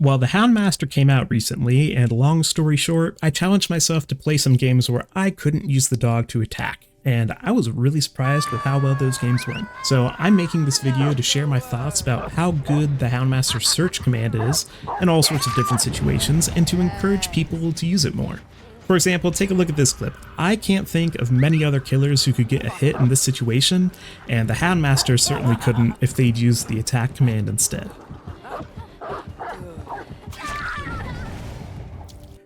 Well, the Houndmaster came out recently, and long story short, I challenged myself to play some games where I couldn't use the dog to attack, and I was really surprised with how well those games went. So I'm making this video to share my thoughts about how good the Houndmaster search command is in all sorts of different situations, and to encourage people to use it more. For example, take a look at this clip. I can't think of many other killers who could get a hit in this situation, and the Houndmaster certainly couldn't if they'd used the attack command instead.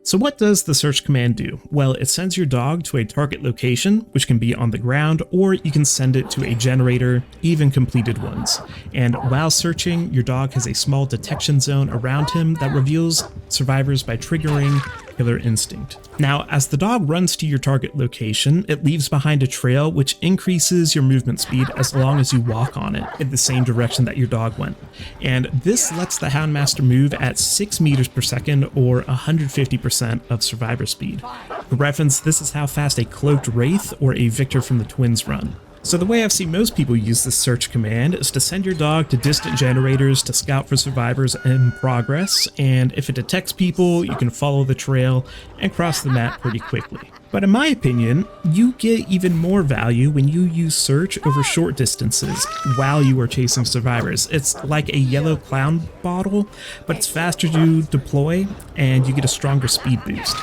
So what does the search command do? Well, it sends your dog to a target location, which can be on the ground, or you can send it to a generator, even completed ones. And while searching, your dog has a small detection zone around him that reveals survivors by triggering killer instinct. Now, as the dog runs to your target location, it leaves behind a trail which increases your movement speed as long as you walk on it in the same direction that your dog went. And this lets the Houndmaster move at 6 meters per second or 150% of survivor speed. For reference, this is how fast a cloaked wraith or a Victor from the Twins run. So the way I've seen most people use this search command is to send your dog to distant generators to scout for survivors in progress, and if it detects people, you can follow the trail and cross the map pretty quickly. But in my opinion, you get even more value when you use search over short distances while you are chasing survivors. It's like a yellow clown bottle, but it's faster to deploy and you get a stronger speed boost.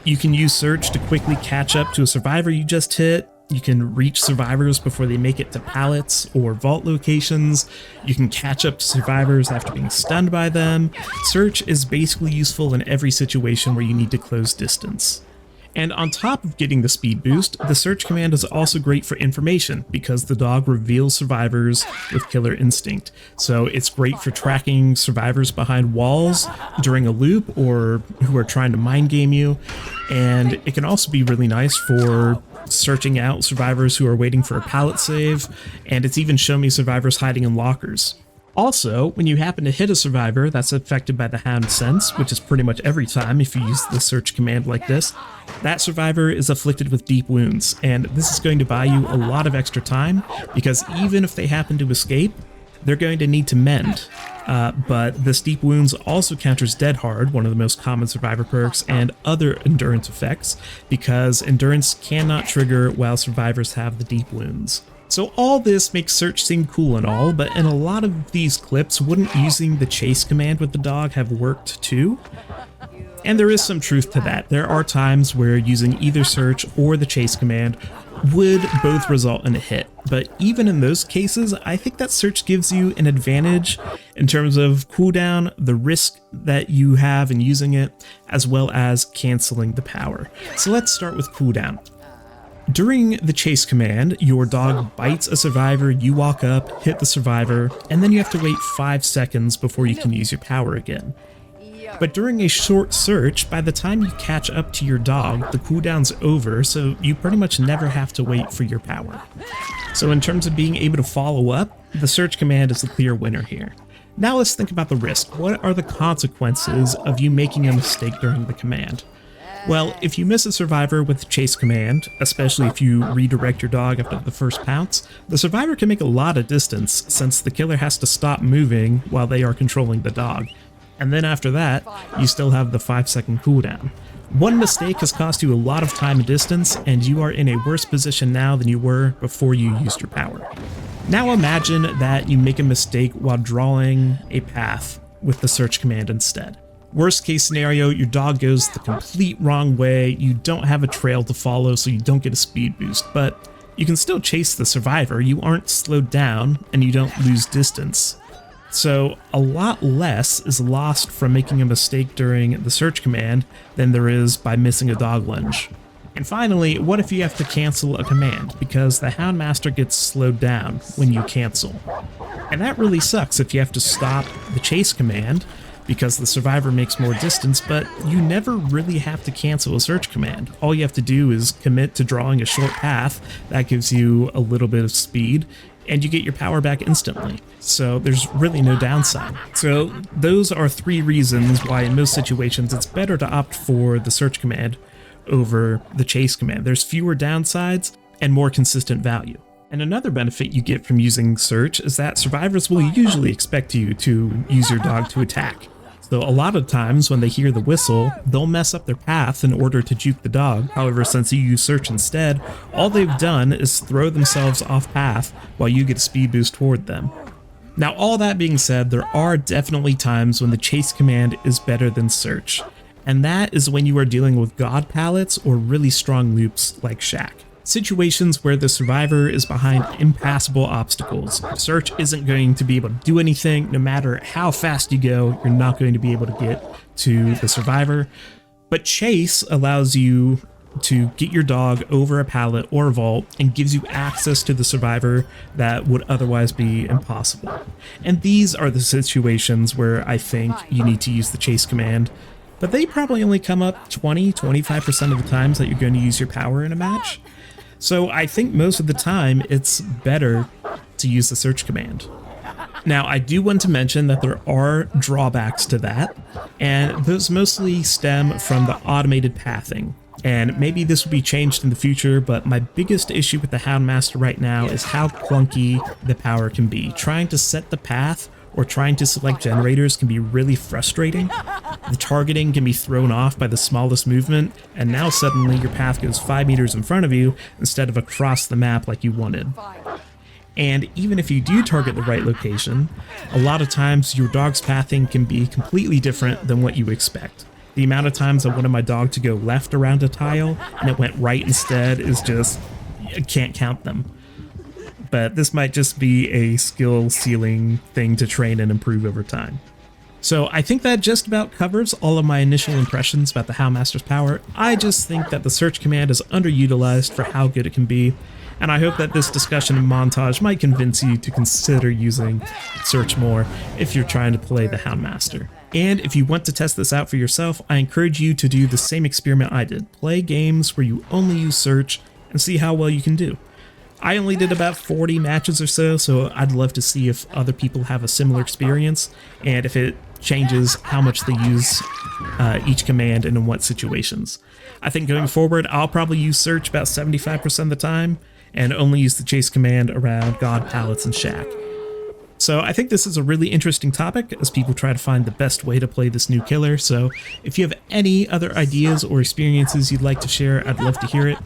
You can use search to quickly catch up to a survivor you just hit. You can reach survivors before they make it to pallets or vault locations. You can catch up to survivors after being stunned by them. Search is basically useful in every situation where you need to close distance. And on top of getting the speed boost, the search command is also great for information because the dog reveals survivors with killer instinct. So it's great for tracking survivors behind walls during a loop or who are trying to mind game you. And it can also be really nice for searching out survivors who are waiting for a pallet save, and it's even shown me survivors hiding in lockers. Also, when you happen to hit a survivor that's affected by the Hound sense, which is pretty much every time if you use the search command like this, that survivor is afflicted with deep wounds, and this is going to buy you a lot of extra time, because even if they happen to escape, they're going to need to mend. But this deep wounds also counters Dead Hard, one of the most common survivor perks, and other endurance effects, because endurance cannot trigger while survivors have the deep wounds. So all this makes search seem cool and all, but in a lot of these clips, wouldn't using the chase command with the dog have worked too? And there is some truth to that. There are times where using either search or the chase command would both result in a hit, but even in those cases, I think that search gives you an advantage in terms of cooldown, the risk that you have in using it, as well as canceling the power. So let's start with cooldown. During the chase command, your dog bites a survivor, you walk up, hit the survivor, and then you have to wait 5 seconds before you can use your power again. But during a short search, by the time you catch up to your dog, the cooldown's over, so you pretty much never have to wait for your power. So in terms of being able to follow up, the search command is the clear winner here. Now let's think about the risk. What are the consequences of you making a mistake during the command? Well, if you miss a survivor with the chase command, especially if you redirect your dog after the first pounce, the survivor can make a lot of distance since the killer has to stop moving while they are controlling the dog. And then after that, you still have the 5-second cooldown. One mistake has cost you a lot of time and distance, and you are in a worse position now than you were before you used your power. Now imagine that you make a mistake while drawing a path with the search command instead. Worst case scenario, your dog goes the complete wrong way, you don't have a trail to follow so you don't get a speed boost, but you can still chase the survivor, you aren't slowed down, and you don't lose distance. So a lot less is lost from making a mistake during the search command than there is by missing a dog lunge. And finally, what if you have to cancel a command, because the Houndmaster gets slowed down when you cancel? And that really sucks if you have to stop the chase command, because the survivor makes more distance, but you never really have to cancel a search command. All you have to do is commit to drawing a short path that gives you a little bit of speed, and you get your power back instantly. So there's really no downside. So those are 3 reasons why in most situations it's better to opt for the search command over the chase command. There's fewer downsides and more consistent value. And another benefit you get from using search is that survivors will usually expect you to use your dog to attack. though a lot of times when they hear the whistle, they'll mess up their path in order to juke the dog. However, since you use search instead, all they've done is throw themselves off path while you get a speed boost toward them. Now, all that being said, there are definitely times when the chase command is better than search, and that is when you are dealing with god pallets or really strong loops like Shack. Situations where the survivor is behind impassable obstacles. Search isn't going to be able to do anything. No matter how fast you go, you're not going to be able to get to the survivor. But Chase allows you to get your dog over a pallet or a vault and gives you access to the survivor that would otherwise be impossible. And these are the situations where I think you need to use the chase command, but they probably only come up 20-25% of the times that you're going to use your power in a match. So I think most of the time it's better to use the search command. Now, I do want to mention that there are drawbacks to that, and those mostly stem from the automated pathing. And maybe this will be changed in the future, but my biggest issue with the Houndmaster right now is how clunky the power can be. Trying to set the path or trying to select generators can be really frustrating. The targeting can be thrown off by the smallest movement, and now suddenly your path goes 5 meters in front of you instead of across the map like you wanted. And even if you do target the right location, a lot of times your dog's pathing can be completely different than what you expect. The amount of times I wanted my dog to go left around a tile and it went right instead is just, I can't count them. But this might just be a skill ceiling thing to train and improve over time. So I think that just about covers all of my initial impressions about the Houndmaster's power. I just think that the search command is underutilized for how good it can be, and I hope that this discussion and montage might convince you to consider using search more if you're trying to play the Houndmaster. And if you want to test this out for yourself, I encourage you to do the same experiment I did. Play games where you only use search and see how well you can do. I only did about 40 matches or so I'd love to see if other people have a similar experience and if it changes how much they use each command and in what situations. I think going forward, I'll probably use search about 75% of the time and only use the chase command around god pallets and Shack. So I think this is a really interesting topic as people try to find the best way to play this new killer. So if you have any other ideas or experiences you'd like to share, I'd love to hear it.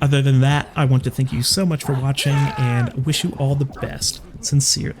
Other than that, I want to thank you so much for watching and wish you all the best. Sincerely.